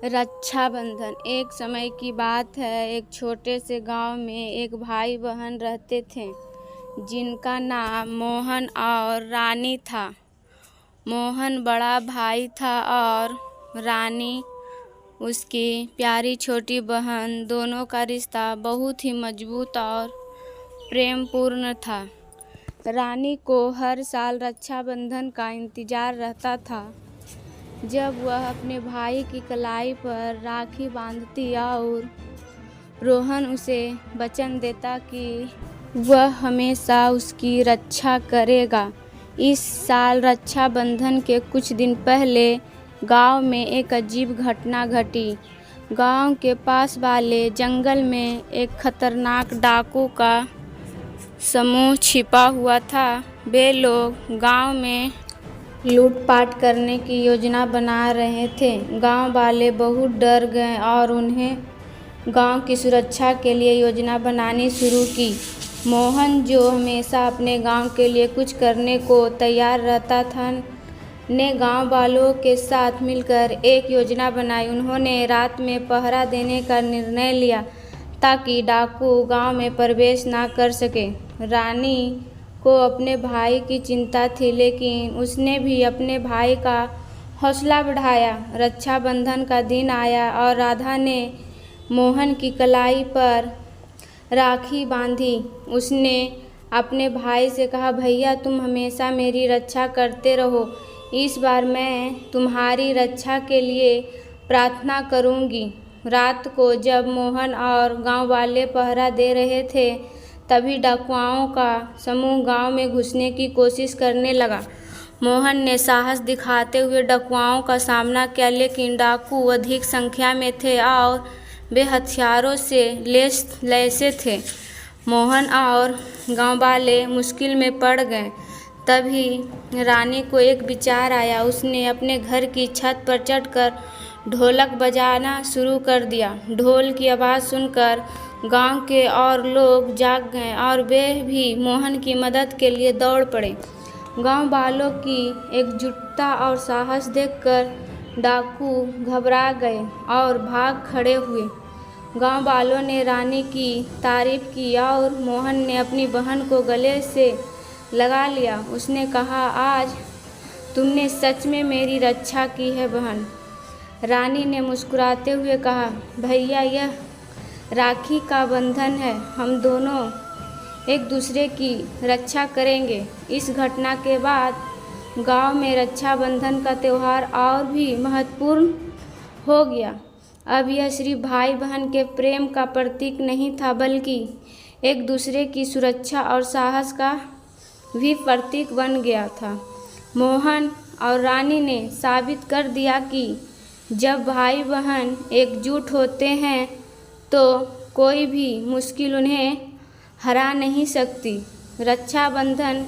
रक्षाबंधन। एक समय की बात है, एक छोटे से गांव में एक भाई बहन रहते थे जिनका नाम मोहन और रानी था। मोहन बड़ा भाई था और रानी उसकी प्यारी छोटी बहन। दोनों का रिश्ता बहुत ही मजबूत और प्रेमपूर्ण था। रानी को हर साल रक्षाबंधन का इंतज़ार रहता था, जब वह अपने भाई की कलाई पर राखी बांधती और रोहन उसे वचन देता कि वह हमेशा उसकी रक्षा करेगा। इस साल रक्षाबंधन के कुछ दिन पहले गांव में एक अजीब घटना घटी। गांव के पास वाले जंगल में एक खतरनाक डाकू का समूह छिपा हुआ था। वे लोग गांव में लूटपाट करने की योजना बना रहे थे। गांव वाले बहुत डर गए और उन्हें गांव की सुरक्षा के लिए योजना बनानी शुरू की। मोहन, जो हमेशा अपने गांव के लिए कुछ करने को तैयार रहता था, ने गांव वालों के साथ मिलकर एक योजना बनाई। उन्होंने रात में पहरा देने का निर्णय लिया ताकि डाकू गांव में प्रवेश ना कर सके। रानी को अपने भाई की चिंता थी, लेकिन उसने भी अपने भाई का हौसला बढ़ाया। रक्षाबंधन का दिन आया और राधा ने मोहन की कलाई पर राखी बांधी। उसने अपने भाई से कहा, भैया तुम हमेशा मेरी रक्षा करते रहो, इस बार मैं तुम्हारी रक्षा के लिए प्रार्थना करूंगी। रात को जब मोहन और गांव वाले पहरा दे रहे थे, तभी डाकुओं का समूह गांव में घुसने की कोशिश करने लगा। मोहन ने साहस दिखाते हुए डाकुओं का सामना किया, लेकिन डाकू अधिक संख्या में थे और वे हथियारों से लैसे थे। मोहन और गांव वाले मुश्किल में पड़ गए। तभी रानी को एक विचार आया। उसने अपने घर की छत पर चढ़कर ढोलक बजाना शुरू कर दिया। ढोल की आवाज़ सुनकर गांव के और लोग जाग गए और वे भी मोहन की मदद के लिए दौड़ पड़े। गांव वालों की एकजुटता और साहस देखकर डाकू घबरा गए और भाग खड़े हुए। गांव वालों ने रानी की तारीफ की और मोहन ने अपनी बहन को गले से लगा लिया। उसने कहा, आज तुमने सच में मेरी रक्षा की है बहन। रानी ने मुस्कुराते हुए कहा, भैया यह राखी का बंधन है, हम दोनों एक दूसरे की रक्षा करेंगे। इस घटना के बाद गांव में रक्षाबंधन का त्यौहार और भी महत्वपूर्ण हो गया। अब यह सिर्फ भाई बहन के प्रेम का प्रतीक नहीं था, बल्कि एक दूसरे की सुरक्षा और साहस का भी प्रतीक बन गया था। मोहन और रानी ने साबित कर दिया कि जब भाई बहन एकजुट होते हैं तो कोई भी मुश्किल उन्हें हरा नहीं सकती। रक्षाबंधन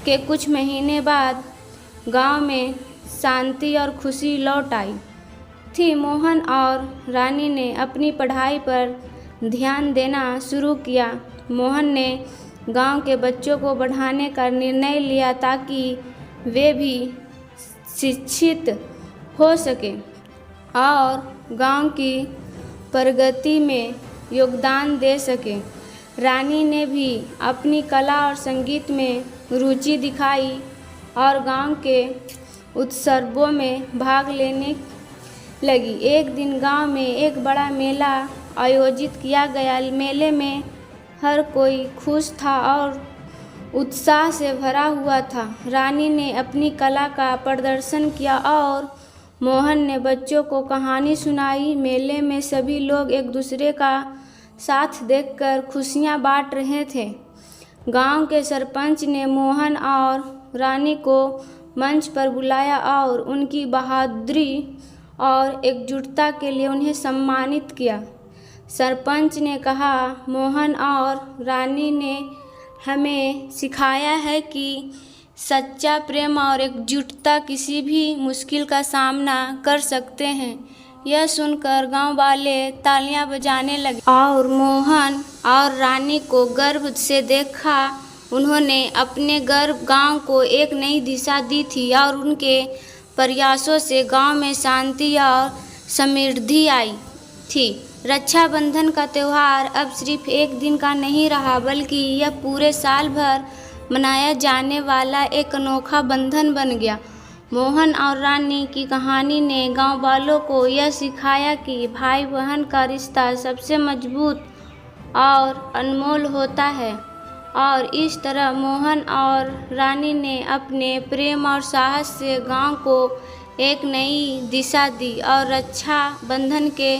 के कुछ महीने बाद गांव में शांति और खुशी लौट आई थी। मोहन और रानी ने अपनी पढ़ाई पर ध्यान देना शुरू किया। मोहन ने गांव के बच्चों को बढ़ाने का निर्णय लिया ताकि वे भी शिक्षित हो सके और गांव की प्रगति में योगदान दे सके। रानी ने भी अपनी कला और संगीत में रुचि दिखाई और गांव के उत्सवों में भाग लेने लगी। एक दिन गांव में एक बड़ा मेला आयोजित किया गया। मेले में हर कोई खुश था और उत्साह से भरा हुआ था। रानी ने अपनी कला का प्रदर्शन किया और मोहन ने बच्चों को कहानी सुनाई। मेले में सभी लोग एक दूसरे का साथ देखकर खुशियां बांट रहे थे। गांव के सरपंच ने मोहन और रानी को मंच पर बुलाया और उनकी बहादुरी और एकजुटता के लिए उन्हें सम्मानित किया। सरपंच ने कहा, मोहन और रानी ने हमें सिखाया है कि सच्चा प्रेम और एकजुटता किसी भी मुश्किल का सामना कर सकते हैं। यह सुनकर गांव वाले तालियां बजाने लगे और मोहन और रानी को गर्व से देखा। उन्होंने अपने गांव को एक नई दिशा दी थी और उनके प्रयासों से गांव में शांति और समृद्धि आई थी। रक्षाबंधन का त्यौहार अब सिर्फ एक दिन का नहीं रहा, बल्कि यह पूरे साल भर मनाया जाने वाला एक अनोखा बंधन बन गया। मोहन और रानी की कहानी ने गांव वालों को यह सिखाया कि भाई बहन का रिश्ता सबसे मजबूत और अनमोल होता है, और इस तरह मोहन और रानी ने अपने प्रेम और साहस से गांव को एक नई दिशा दी और रक्षा बंधन के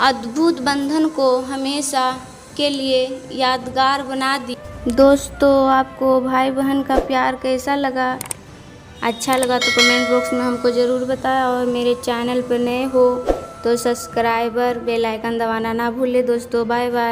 अद्भुत बंधन को हमेशा के लिए यादगार बना दी। दोस्तों, आपको भाई बहन का प्यार कैसा लगा? अच्छा लगा तो कमेंट बॉक्स में हमको ज़रूर बताएं, और मेरे चैनल पर नए हो तो सब्सक्राइबर बेल आइकन दबाना ना भूलें। दोस्तों, बाय बाय।